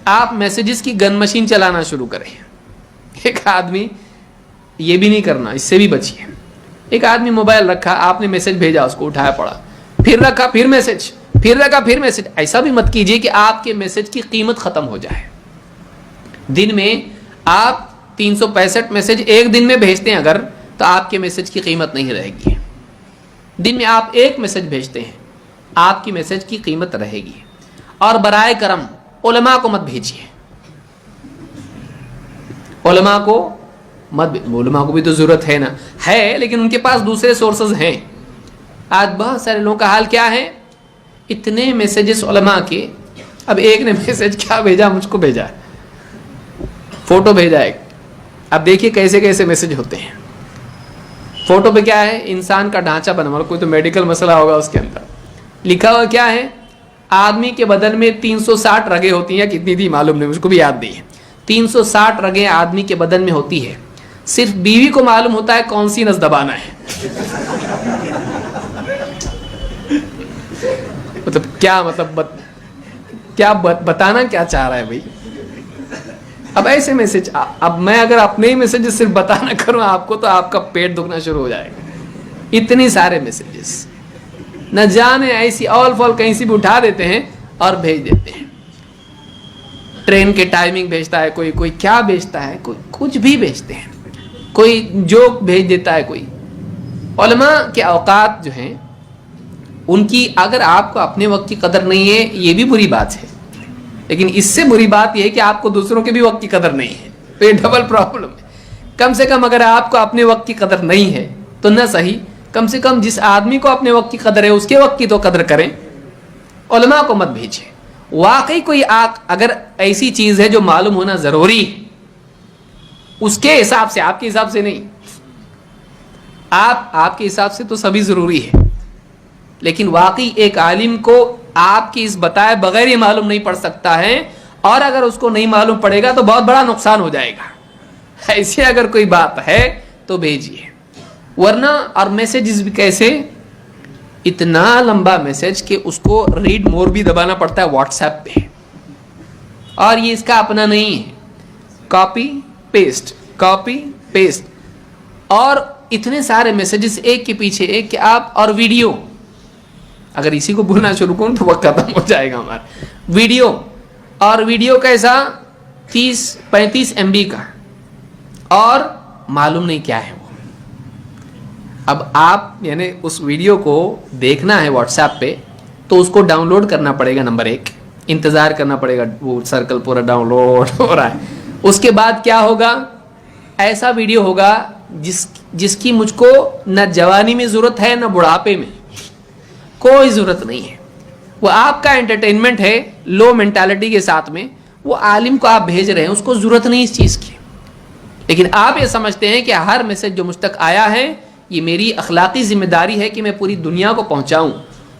آپ میسیجز کی گن مشین چلانا شروع کریں. ایک آدمی یہ بھی نہیں کرنا, اس سے بھی بچیے. ایک آدمی موبائل رکھا, آپ نے میسج بھیجا, اس کو اٹھایا پڑھا, پھر رکھا, پھر میسج, پھر رکھا, پھر میسج. ایسا بھی مت کیجیے کہ آپ کے میسج کی قیمت ختم ہو جائے. دن میں آپ 365 میسج ایک دن میں بھیجتے ہیں اگر, تو آپ کے میسج کی قیمت نہیں رہے گی. دن میں آپ ایک میسج بھیجتے ہیں, آپ کی میسج کی قیمت رہے گی. اور برائے کرم علماء کو مت بھیجیے, علماء کو مت, علماء کو بھی تو ضرورت ہے نا, ہے, لیکن ان کے پاس دوسرے سورسز ہیں. آج بہت سارے لوگوں کا حال کیا ہے, اتنے میسیجز علماء کے, اب ایک نے میسج کیا بھیجا, مجھ کو بھیجا, فوٹو بھیجا ایک. اب دیکھیے کیسے کیسے میسج ہوتے ہیں. فوٹو پہ کیا ہے, انسان کا ڈھانچہ بنا ہوا, کوئی تو میڈیکل مسئلہ ہوگا اس کے اندر. لکھا ہوا کیا ہے, آدمی کے بدن میں 360 رگیں ہوتی ہیں, کتنی تھی معلوم نہیں, مجھ کو بھی یاد نہیں ہے. 360 رگیں آدمی کے بدن میں ہوتی ہے, صرف بیوی کو معلوم ہوتا ہے کون سی نس دبانا ہے. مطلب کیا, مطلب کیا بتانا کیا چاہ رہا ہے بھائی. اب ایسے میسج, اب میں اگر اپنے ہی میسج صرف بتانا کروں آپ کو, تو آپ کا پیٹ دکھنا شروع ہو جائے گا. اتنی سارے میسیجز, نہ جانے ایسی آل فال کہیں سے بھی اٹھا دیتے ہیں اور بھیج دیتے ہیں. ٹرین کے ٹائمنگ بھیجتا ہے کوئی, کوئی کیا بھیجتا ہے, کوئی کچھ بھی بھیجتے ہیں, کوئی جوک بھیج دیتا ہے کوئی. علماء کے اوقات جو ہیں ان کی, اگر آپ کو اپنے وقت کی قدر نہیں ہے یہ بھی بری بات ہے, لیکن اس سے بری بات یہ ہے کہ آپ کو دوسروں کے بھی وقت کی قدر نہیں ہے, تو یہ ڈبل پرابلم ہے. کم سے کم اگر آپ کو اپنے وقت کی قدر نہیں ہے تو نہ صحیح, کم سے کم جس آدمی کو اپنے وقت کی قدر ہے اس کے وقت کی تو قدر کریں. علماء کو مت بھیجیں. واقعی کوئی اگر ایسی چیز ہے جو معلوم ہونا ضروری ہے, اس کے حساب سے, آپ کے حساب سے نہیں, آپ کے حساب سے تو سبھی ضروری ہے, لیکن واقعی ایک عالم کو آپ کی اس بتائے بغیر یہ معلوم نہیں پڑ سکتا ہے, اور اگر اس کو نہیں معلوم پڑے گا تو بہت بڑا نقصان ہو جائے گا. ایسے اگر کوئی بات ہے تو بھیجیے, ورنہ. اور میسیجز بھی کیسے, اتنا لمبا میسج کہ اس کو ریڈ مور بھی دبانا پڑتا ہے واٹس ایپ پہ, اور یہ اس کا اپنا نہیں ہے, کاپی پیسٹ, کاپی پیسٹ, اور اتنے سارے میسیجز ایک کے پیچھے ایک کہ آپ. اور ویڈیو, اگر اسی کو بھولنا شروع کروں تو وقت ختم ہو جائے گا ہمارا. ویڈیو, اور ویڈیو کیسا, 30-35 MB کا, اور معلوم نہیں کیا ہے وہ. اب آپ یعنی اس ویڈیو کو دیکھنا ہے واٹس ایپ پہ, تو اس کو ڈاؤن لوڈ کرنا پڑے گا. نمبر 1, انتظار کرنا پڑے گا, وہ سرکل پورا ڈاؤن لوڈ ہو رہا ہے. اس کے بعد کیا ہوگا, ایسا ویڈیو ہوگا جس کی مجھ کو نہ جوانی میں ضرورت ہے نہ بڑھاپے میں, کوئی ضرورت نہیں ہے. وہ آپ کا انٹرٹینمنٹ ہے لو مینٹالٹی کے ساتھ میں. وہ عالم کو آپ بھیج رہے ہیں, اس کو ضرورت نہیں اس چیز کی, لیکن آپ یہ سمجھتے ہیں کہ ہر میسج جو مجھ تک آیا ہے یہ میری اخلاقی ذمہ داری ہے کہ میں پوری دنیا کو پہنچاؤں,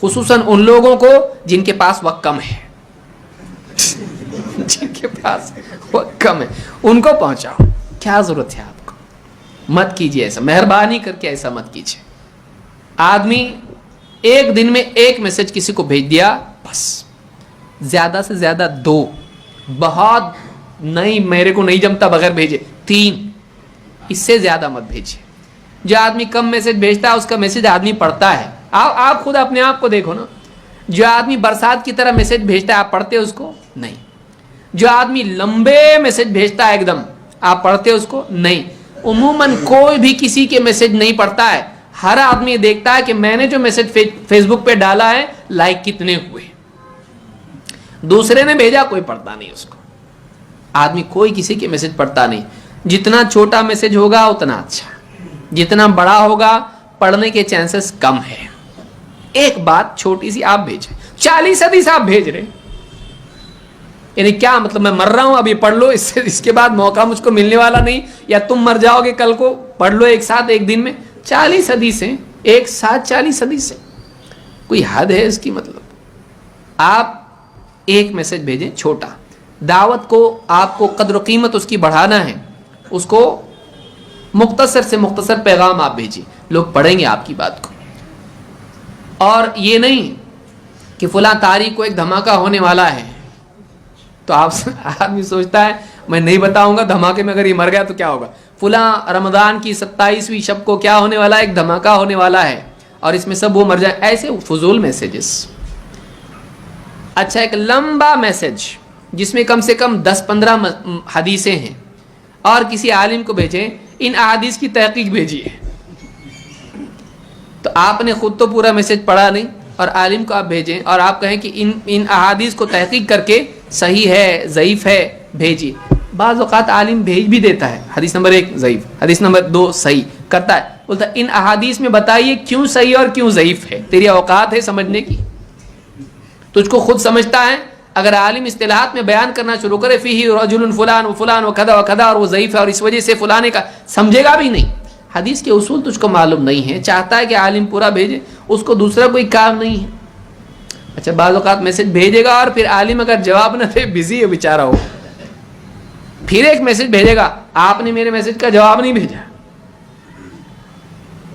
خصوصاً ان لوگوں کو جن کے پاس وقت کم ہے. جن کے پاس وقت کم ہے ان کو پہنچاؤ. کیا ضرورت ہے آپ کو, مت کیجیے ایسا, مہربانی کر کے ایسا مت کیجیے. آدمی ایک دن میں ایک میسج کسی کو بھیج دیا, بس زیادہ سے زیادہ 2, بہت نہیں, میرے کو نہیں جمتا بغیر بھیجے 3, اس سے زیادہ مت بھیجیے. جو آدمی کم میسج بھیجتا ہے اس کا میسج آدمی پڑھتا ہے. آپ خود اپنے آپ کو دیکھو نا, جو آدمی برسات کی طرح میسج بھیجتا ہے آپ پڑھتے اس کو نہیں. جو آدمی لمبے میسج بھیجتا ہے ایک دم, آپ پڑھتے اس کو نہیں. عموماً کوئی بھی کسی کے میسج نہیں پڑھتا ہے. ہر آدمی دیکھتا ہے کہ میں نے جو میسج فیس بک پہ ڈالا ہے لائک کتنے ہوئے, دوسرے نے بھیجا کوئی پڑھتا نہیں اس کو. آدمی کوئی کسی کے میسج پڑھتا نہیں. جتنا چھوٹا میسج ہوگا اتنا اچھا, جتنا بڑا ہوگا پڑھنے کے چانسز کم ہے. ایک بات چھوٹی سی آپ بھیجیں, 40 حدیث آپ بھیج رہے, یعنی کیا مطلب میں مر رہا ہوں ابھی پڑھ لو, اس کے بعد موقع مجھ کو ملنے والا نہیں, یا تم مر جاؤ گے کل کو, پڑھ لو ایک ساتھ ایک دن میں. 40 حدیثیں ایک ساتھ, 40 حدیثیں, کوئی حد ہے اس کی. مطلب آپ ایک میسج بھیجیں چھوٹا. دعوت کو آپ کو قدر و قیمت اس کی بڑھانا ہے, اس کو مختصر سے مختصر پیغام آپ بھیجیے, لوگ پڑھیں گے آپ کی بات کو. اور یہ نہیں کہ فلاں تاریخ کو ایک دھماکہ ہونے والا ہے, تو آدمی سوچتا ہے میں نہیں بتاؤں گا، دھماکے میں اگر یہ مر گیا تو کیا ہوگا، فلاں رمضان کی 27ویں شب کو کیا ہونے والا ہے، ایک دھماکہ ہونے والا ہے اور اس میں سب وہ مر جائیں، ایسے فضول میسیجز. اچھا ایک لمبا میسج جس میں کم سے کم 10-15 حدیثیں ہیں اور کسی عالم کو بھیجیں ان احادیث کی تحقیق بھیجیے، تو آپ نے خود تو پورا میسج پڑھا نہیں اور عالم کو آپ بھیجیں اور آپ کہیں کہ ان احادیث کو تحقیق کر کے صحیح ہے ضعیف ہے بھیجیے. بعض اوقات عالم بھیج بھی دیتا ہے، حدیث نمبر 1 ضعیف، حدیث نمبر 2 صحیح کرتا ہے، بولتا ہے ان احادیث میں بتائیے کیوں صحیح اور کیوں ضعیف ہے، تیری اوقات ہے سمجھنے کی، تجھ کو خود سمجھتا ہے. اگر عالم اصطلاحات میں بیان کرنا شروع کرے فیہ رجل فلان و فلان و کذا و کذا اور وہ ضعیف ہے اور اس وجہ سے فلانے کا، سمجھے گا بھی نہیں. حدیث کے اصول تجھ کو معلوم نہیں ہے، چاہتا ہے کہ عالم پورا بھیجے، اس کو دوسرا کوئی کام نہیں ہے. اچھا بعض اوقات میسج بھیجے گا اور پھر عالم اگر جواب نہ دے، بزی ہے بیچارہ ہو، پھر ایک میسج بھیجے گا، آپ نے میرے میسج کا جواب نہیں بھیجا.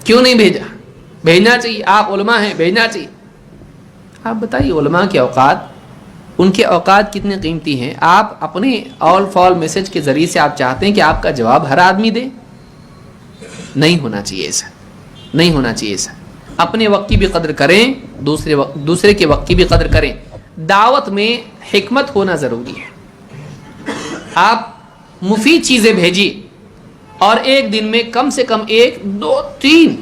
کیوں نہیں بھیجا؟ بھیجنا چاہیے، آپ علماء ہیں، بھیجنا چاہیے. آپ بتائیے علماء کے اوقات، ان کے اوقات کتنے قیمتی ہیں. آپ اپنے آل فال میسج کے ذریعے سے آپ چاہتے ہیں کہ آپ کا جواب ہر آدمی دے؟ نہیں ہونا چاہیے ایسا، نہیں ہونا چاہیے ایسا. اپنے وقت کی بھی قدر کریں، دوسرے کے وقت کی بھی قدر کریں. دعوت میں حکمت ہونا ضروری ہے. آپ مفید چیزیں بھیجیے اور ایک دن میں کم سے کم 1 2 3،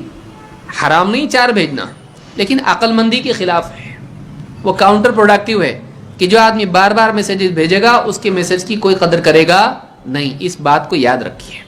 حرام نہیں 4 بھیجنا، لیکن عقل مندی کے خلاف ہے، وہ کاؤنٹر پروڈکٹیو ہے کہ جو آدمی بار بار میسیجز بھیجے گا اس کے میسج کی کوئی قدر کرے گا نہیں. اس بات کو یاد رکھیے.